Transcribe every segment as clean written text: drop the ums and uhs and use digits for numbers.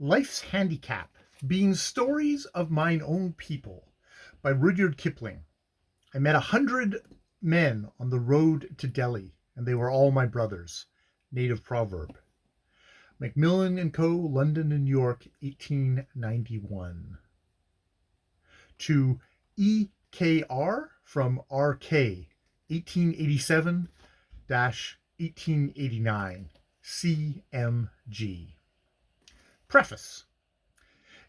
Life's Handicap, Being Stories of Mine Own People by Rudyard Kipling. I met 100 men on the road to Delhi, and they were all my brothers. Native proverb. Macmillan and Co., London and New York, 1891. To EKR from RK, 1887-1889, CMG. Preface.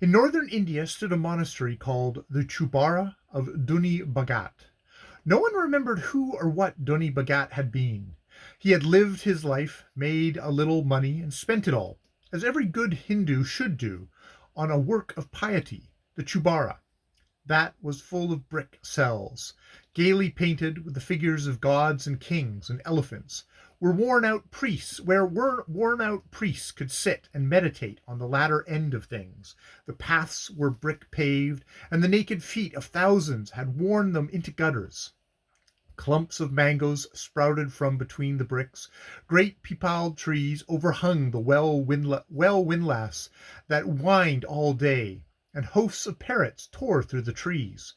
In northern India stood a monastery called the Chubara of Duni Bhagat. No one remembered who or what Duni Bhagat had been. He had lived his life, made a little money, and spent it all, as every good Hindu should do, on a work of piety, the Chubara. That was full of brick cells, gaily painted with the figures of gods and kings and elephants, where worn-out priests could sit and meditate on the latter end of things. The paths were brick-paved, and the naked feet of thousands had worn them into gutters. Clumps of mangoes sprouted from between the bricks. Great peepal trees overhung the windlass that whined all day, and hosts of parrots tore through the trees.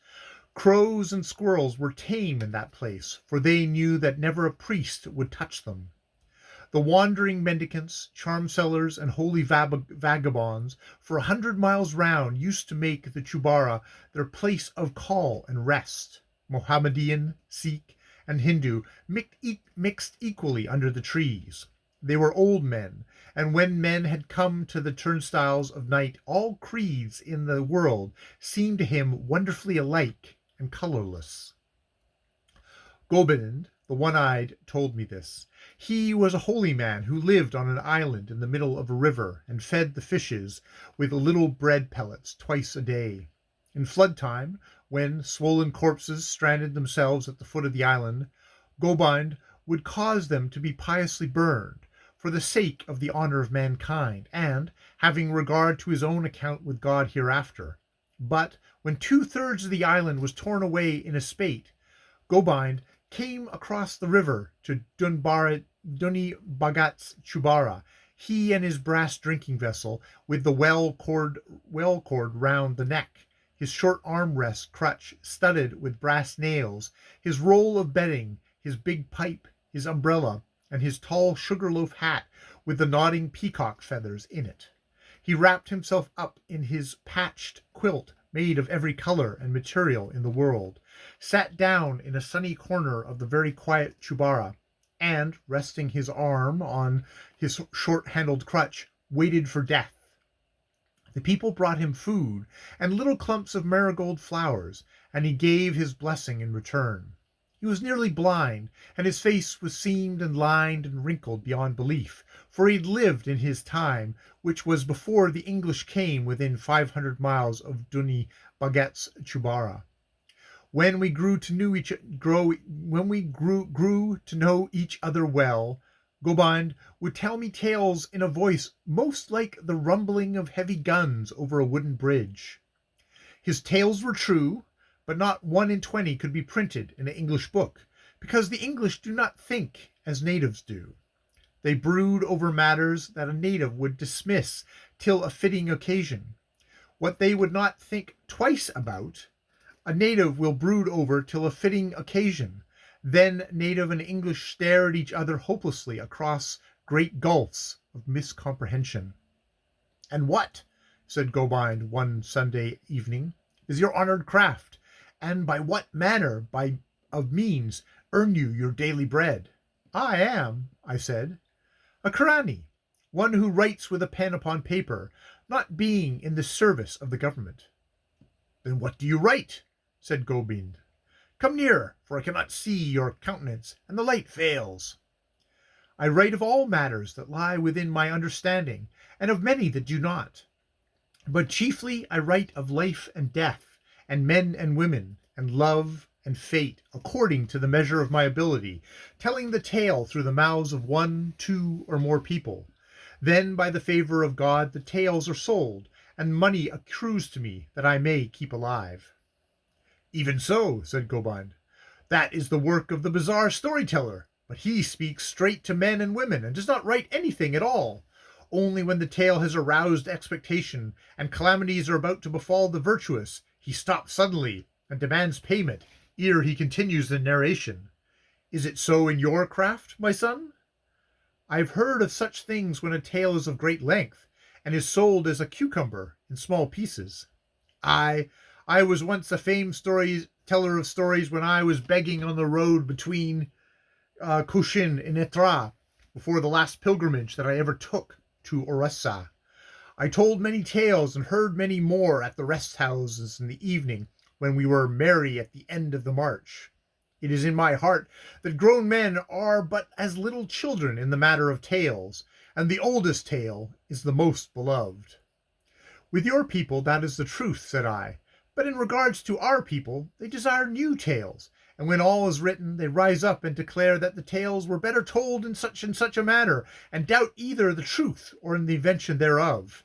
Crows and squirrels were tame in that place, for they knew that never a priest would touch them. The wandering mendicants, charm-sellers, and holy vagabonds for 100 miles round used to make the Chubara their place of call and rest. Mohammedan, Sikh, and Hindu mixed equally under the trees. They were old men, and when men had come to the turnstiles of night, all creeds in the world seemed to him wonderfully alike and colorless. Gobind, the one-eyed, told me this. He was a holy man who lived on an island in the middle of a river and fed the fishes with little bread pellets twice a day. In flood time, when swollen corpses stranded themselves at the foot of the island, Gobind would cause them to be piously burned, for the sake of the honor of mankind, and having regard to his own account with God hereafter. But when 2/3 of the island was torn away in a spate, Gobind came across the river to Duni Bhagat's Chubara, he and his brass drinking vessel, with the well cord round the neck, his short arm-rest crutch studded with brass nails, his roll of bedding, his big pipe, his umbrella, and his tall sugar-loaf hat with the nodding peacock feathers in it. He wrapped himself up in his patched quilt made of every color and material in the world, sat down in a sunny corner of the very quiet Chubara, and, resting his arm on his short-handled crutch, waited for death. The people brought him food and little clumps of marigold flowers, and he gave his blessing in return. He was nearly blind, and his face was seamed and lined and wrinkled beyond belief, for he had lived in his time, which was before the English came within 500 miles of Duni Bhagat's Chubara. When we grew to know each other well, Gobind would tell me tales in a voice most like the rumbling of heavy guns over a wooden bridge. His tales were true, but not 1 in 20 could be printed in an English book, because the English do not think as natives do. They brood over matters that a native would dismiss till a fitting occasion. What they would not think twice about, a native will brood over till a fitting occasion. Then native and English stare at each other hopelessly across great gulfs of miscomprehension. "And what," said Gobind one Sunday evening, "is your honored craft, and by what manner of means earn you your daily bread?" "I am," I said, "a Karani, one who writes with a pen upon paper, not being in the service of the government." "Then what do you write?" said Gobind. "Come nearer, for I cannot see your countenance, and the light fails." "I write of all matters that lie within my understanding, and of many that do not. But chiefly I write of life and death, and men and women, and love and fate, according to the measure of my ability, telling the tale through the mouths of 1, 2, or more people. Then, by the favor of God, the tales are sold, and money accrues to me that I may keep alive." "Even so," said Gobind. "That is the work of the bizarre storyteller, but he speaks straight to men and women, and does not write anything at all. Only when the tale has aroused expectation, and calamities are about to befall the virtuous, he stops suddenly, and demands payment, ere he continues the narration. Is it so in your craft, my son? I've heard of such things when a tale is of great length, and is sold as a cucumber in small pieces. I was once a famed teller of stories when I was begging on the road between Cochin and Etra before the last pilgrimage that I ever took to Orissa. I told many tales and heard many more at the rest houses in the evening when we were merry at the end of the march. It is in my heart that grown men are but as little children in the matter of tales, and the oldest tale is the most beloved. With your people that is the truth, said I, but in regards to our people they desire new tales, and when all is written they rise up and declare that the tales were better told in such and such a manner, and doubt either the truth or in the invention thereof.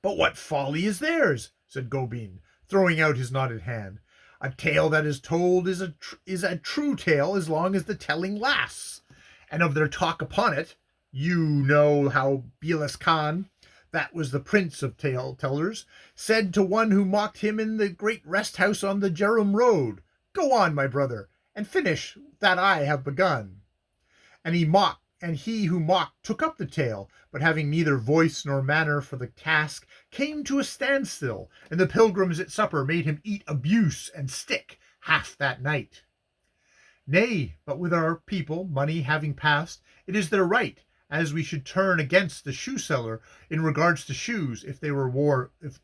But what folly is theirs, said Gobind, throwing out his knotted hand. A tale that is told is a true tale as long as the telling lasts. And of their talk upon it, you know how Bilas Khan, that was the prince of tale tellers, said to one who mocked him in the great rest house on the Jerum road, Go on, my brother, and finish that I have begun. And he who mocked took up the tale, but having neither voice nor manner for the task, came to a standstill, and the pilgrims at supper made him eat abuse and stick half that night. Nay, but with our people, money having passed, it is their right, as we should turn against the shoe seller in regards to shoes if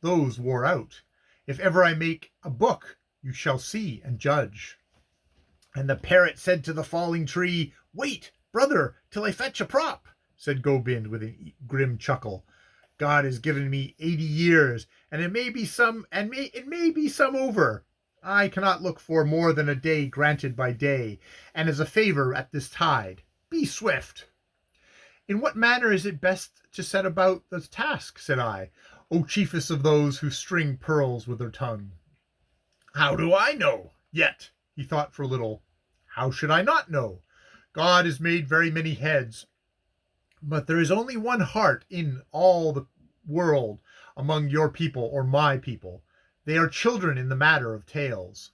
those wore out. If ever I make a book, you shall see and judge. And the parrot said to the falling tree, Wait, brother, till I fetch a prop, said Gobind with a grim chuckle. God has given me 80 years, and it may be some over. I cannot look for more than a day granted by day, and as a favor at this tide. Be swift. In what manner is it best to set about the task, said I, O chiefest of those who string pearls with their tongue? How do I know? Yet, he thought for a little, how should I not know? God has made very many heads, but there is only one heart in all the world among your people or my people. They are children in the matter of tales.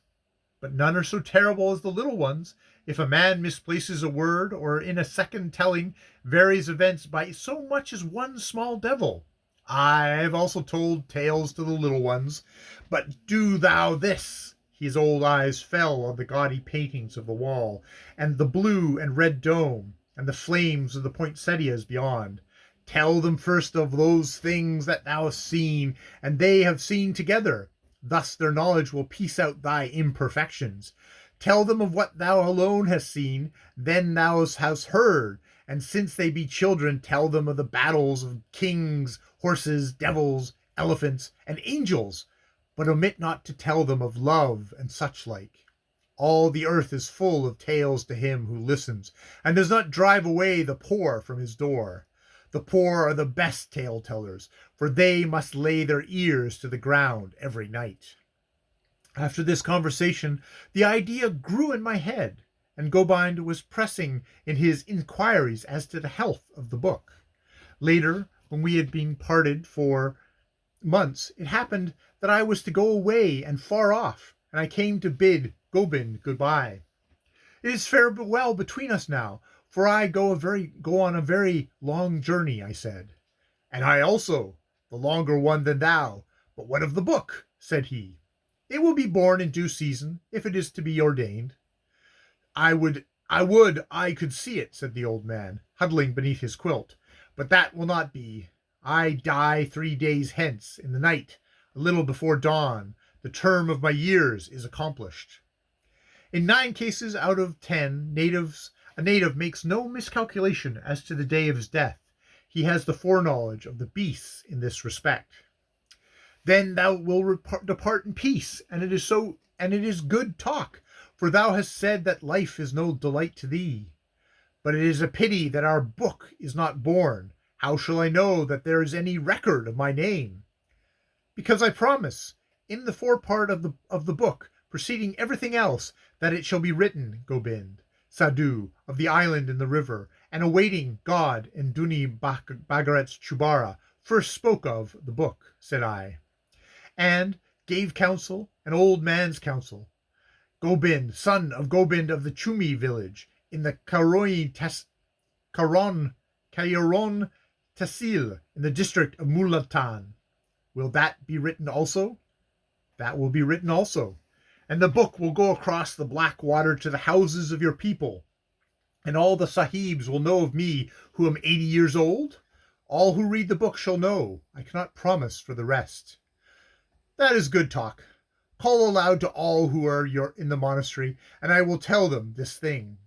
But none are so terrible as the little ones. If a man misplaces a word, or in a second telling varies events by so much as one small devil. I have also told tales to the little ones, but do thou this. His old eyes fell on the gaudy paintings of the wall, and the blue and red dome, and the flames of the poinsettias beyond. Tell them first of those things that thou hast seen, and they have seen together. Thus their knowledge will piece out thy imperfections. Tell them of what thou alone hast seen, then thou hast heard, and since they be children, tell them of the battles of kings, horses, devils, elephants, and angels, but omit not to tell them of love and such like. All the earth is full of tales to him who listens, and does not drive away the poor from his door. The poor are the best tale tellers, for they must lay their ears to the ground every night. After this conversation, the idea grew in my head, and Gobind was pressing in his inquiries as to the health of the book. Later, when we had been parted for months, it happened that I was to go away and far off, and I came to bid Gobind goodbye. It is farewell between us now, for I go on a very long journey, I said. And I also, the longer one than thou. But what of the book? Said he. It will be born in due season, if it is to be ordained. I would I could see it, said the old man, huddling beneath his quilt. But that will not be. I die 3 days hence, in the night, a little before dawn. The term of my years is accomplished. In 9 cases out of 10, a native makes no miscalculation as to the day of his death. He has the foreknowledge of the beasts in this respect. Then thou wilt depart in peace, and it is good talk, for thou hast said that life is no delight to thee. But it is a pity that our book is not born. How shall I know that there is any record of my name? Because I promise, in the forepart of the book, preceding everything else, that it shall be written, Gobind, Sadhu, of the island in the river, and awaiting God and Duni Bagaret's Chubara first spoke of the book, said I, and gave counsel, an old man's counsel. Gobind, son of Gobind of the Chumi village, in the Karon Tehsil, in the district of Mulatan. Will that be written also? That will be written also. And the book will go across the black water to the houses of your people. And all the sahibs will know of me who am 80 years old. All who read the book shall know. I cannot promise for the rest. That is good talk. Call aloud to all who are in the monastery, and I will tell them this thing.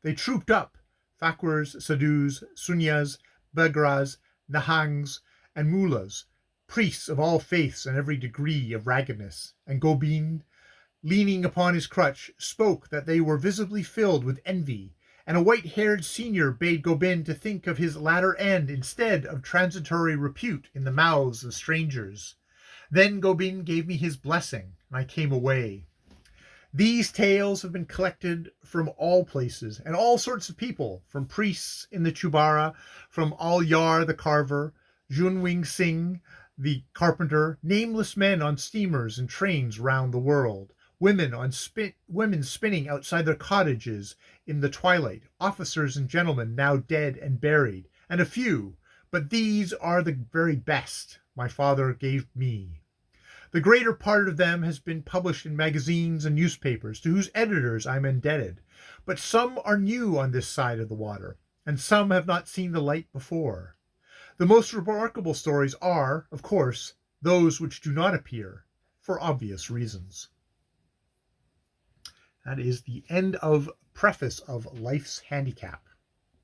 They trooped up, Fakwars, Sadhus, Sunyas, Bagras, Nahangs, and Mullahs, priests of all faiths and every degree of raggedness, and Gobind, leaning upon his crutch, spoke that they were visibly filled with envy, and a white-haired senior bade Gobind to think of his latter end instead of transitory repute in the mouths of strangers. Then Gobind gave me his blessing, and I came away. These tales have been collected from all places and all sorts of people, from priests in the Chubara, from Alyar the carver, Junwing Singh the carpenter, nameless men on steamers and trains round the world, women spinning outside their cottages in the twilight, officers and gentlemen now dead and buried, and a few, but these are the very best, my father gave me. The greater part of them has been published in magazines and newspapers, to whose editors I am indebted, but some are new on this side of the water, and some have not seen the light before. The most remarkable stories are, of course, those which do not appear, for obvious reasons. That is the end of Preface of Life's Handicap.